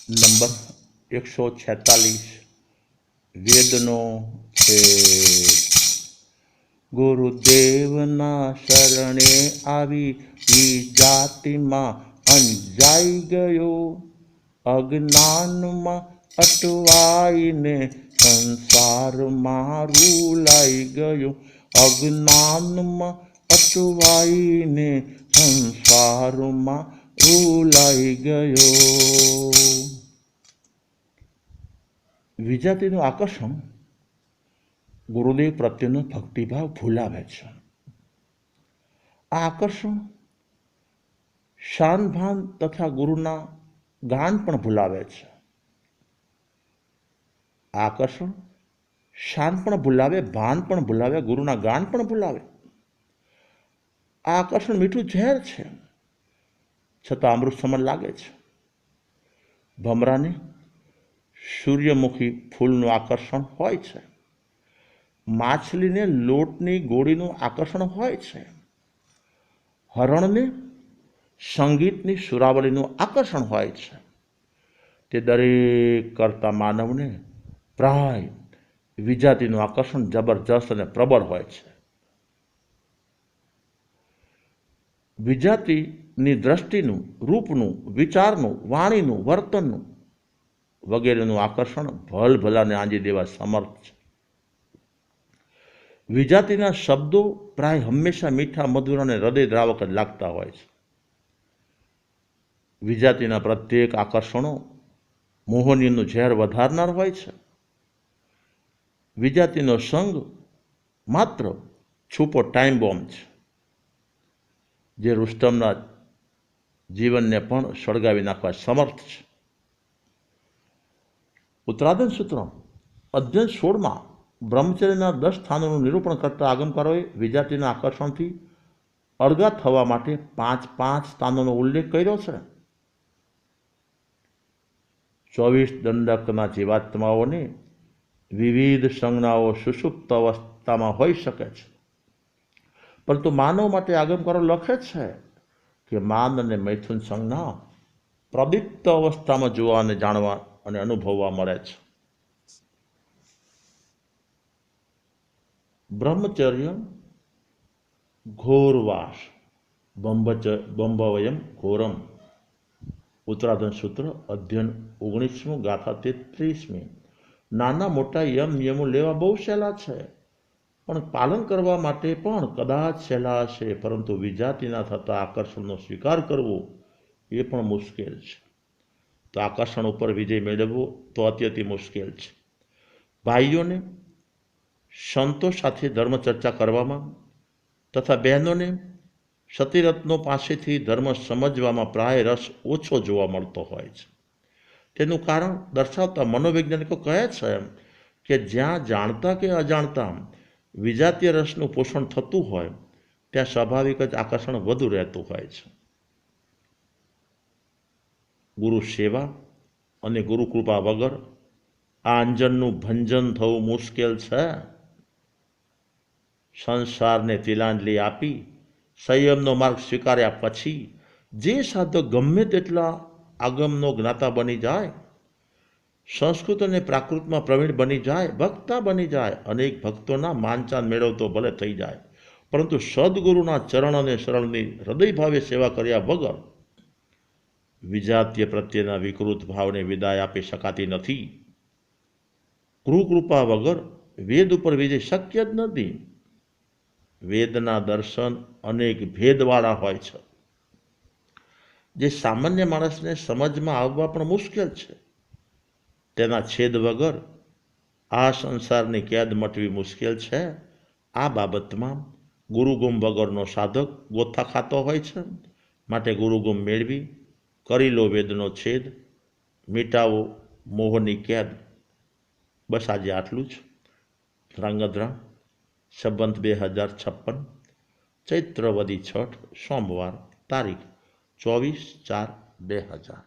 Number 146 વેદનો છે। ગુરુદેવના શરણે આવી જાતિમાં અંજાઈ ગયો, અજ્ઞાનમાં અટવાઈને સંસારમાં રૂલાઈ ગયો, અજ્ઞાનમાં અટવાઈને સંસારમાં રૂલાઈ ગયો। વિજાતિનું આકર્ષણ ગુરુદેવ પ્રત્યેનો ભક્તિભાવ ભૂલાવે છે। આ આકર્ષણ શાન ભાન તથા ગુરુના ગાન પણ ભૂલાવે છે। આ આકર્ષણ શાન પણ ભૂલાવે, ભાન પણ ભૂલાવે, ગુરુના ગાન પણ ભૂલાવે। આ આકર્ષણ મીઠું ઝેર છે, છતાં અમૃત સમાન લાગે છે। ભમરાને સૂર્યમુખી ફૂલનું આકર્ષણ હોય છે, માછલીને લોટની ગોળીનું આકર્ષણ હોય છે, હરણને સંગીતની સુરાવલીનું આકર્ષણ હોય છે। તે દરેક કરતા માનવને પ્રાય વિજાતિનું આકર્ષણ જબરજસ્ત અને પ્રબળ હોય છે। વિજાતિની દ્રષ્ટિનું, રૂપનું, વિચારનું, વાણીનું, વર્તનનું વગેરેનું આકર્ષણ ભલભલાને આંજી દેવા સમર્થ છે। વિજાતિના શબ્દો પ્રાય હંમેશા મીઠા, મધુર અને હૃદય દ્રાવક જ લાગતા હોય છે। વિજાતિના પ્રત્યેક આકર્ષણો મોહનીયનું ઝેર વધારનાર હોય છે। વિજાતિનો સંગ માત્ર છૂપો ટાઈમ બોમ્બ છે, જે રુસ્તમના જીવનને પણ સળગાવી નાખવા સમર્થ છે। ઉત્તરાધન સૂત્ર અધ્યયન 16માં બ્રહ્મચર્યના 10 સ્થાનોનું નિરૂપણ કરતા આગમકારોએ વિજાતિના આકર્ષણથી અળગા થવા માટે 5 સ્થાનોનો ઉલ્લેખ કર્યો છે। 24 દંડકના જીવાત્માઓને વિવિધ સંજ્ઞાઓ સુષુપ્ત અવસ્થામાં હોઈ શકે છે, પરંતુ માનવ માટે આગમકારો લખે છે કે માન અને મૈથુન સંજ્ઞા પ્રદીપ્ત અવસ્થામાં જોવા અને જાણવા અને અનુભવવા મળે છે। બ્રહ્મચર્ય ઘોરવાસ બંભવયમ ઘોરમ ઉત્તરાધન સૂત્ર અધ્યયન 19 ગાથા 33। નાના મોટા નિયમો લેવા બહુ સહેલા છે, પણ પાલન કરવા માટે પણ કદાચ સહેલા હશે, પરંતુ વિજાતિના થતા આકર્ષણનો સ્વીકાર કરવો એ પણ મુશ્કેલ છે। તો આકર્ષણ ઉપર વિજય મેળવવો તો અત્યંત મુશ્કેલ છે। ભાઈઓને સંતો સાથે ધર્મ ચર્ચા કરવામાં તથા બહેનોને સતીરત્નો પાસેથી ધર્મ સમજવામાં પ્રાય રસ ઓછો જોવા મળતો હોય છે। તેનું કારણ દર્શાવતા મનોવૈજ્ઞાનિકો કહે છે કે જ્યાં જાણતા કે અજાણતા વિજાતીય રસનું પોષણ થતું હોય, ત્યાં સ્વાભાવિક જ આકર્ષણ વધુ રહેતું હોય છે। ગુરુ સેવા અને ગુરુ કૃપા વગર આ અંજનનું ભંજન થવું મુશ્કેલ છે। સંસારને તિલાંજલિ આપી સંયમનો માર્ગ સ્વીકાર્યા પછી જે સાધક ગમે તેટલા આગમનો જ્ઞાતા બની જાય, સંસ્કૃત અને પ્રાકૃતમાં પ્રવીણ બની જાય, વક્તા બની જાય, અનેક ભક્તોના માનચાન મેળવતો ભલે થઈ જાય, પરંતુ સદગુરુના ચરણ અને શરણની હૃદયભાવે સેવા કર્યા વગર વિજાતીય પ્રત્યેના વિકૃત ભાવને વિદાય આપી શકાતી નથી। ગુરુકૃપા વગર વેદ ઉપર વિજય શક્ય જ નથી। વેદના દર્શન અનેક ભેદવાળા હોય છે, જે સામાન્ય માણસને સમજમાં આવવા પણ મુશ્કેલ છે। તેના છેદ વગર આ સંસારની કેદ મટવી મુશ્કેલ છે। આ બાબતમાં ગુરુગુમ વગરનો સાધક ગોથા ખાતો હોય છે, માટે ગુરુગુમ મેળવી કરી લો વેદનો છેદ, મિટાવો મોહની કેદ। બસ આજે આટલું જ। ધ્રાંગધ્રા સંવંત 2056 ચૈત્ર વદી છઠ સોમવાર તારીખ 24/4/2000।